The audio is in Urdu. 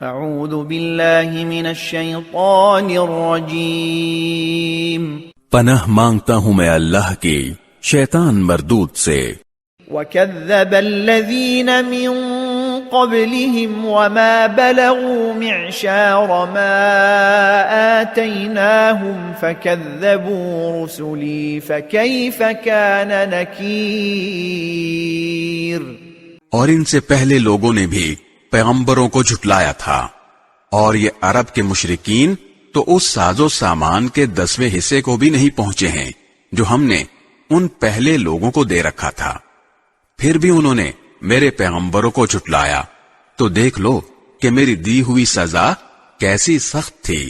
اعوذ باللہ من الشیطان الرجیم پناہ مانگتا ہوں میں اللہ کی شیطان مردود سے. وَكَذَّبَ الَّذِينَ مِن قَبْلِهِمْ وَمَا بَلَغُوا مِعْشَارَ مَا آتَيْنَاهُمْ فَكَذَّبُوا رُسُلِي فَكَيْفَ كَانَ نَكِيرٌ. اور ان سے پہلے لوگوں نے بھی پیغمبروں کو جھٹلایا تھا، اور یہ عرب کے مشرکین تو اس ساز و سامان کے 10ویں حصے کو بھی نہیں پہنچے ہیں جو ہم نے ان پہلے لوگوں کو دے رکھا تھا. پھر بھی انہوں نے میرے پیغمبروں کو جھٹلایا، تو دیکھ لو کہ میری دی ہوئی سزا کیسی سخت تھی.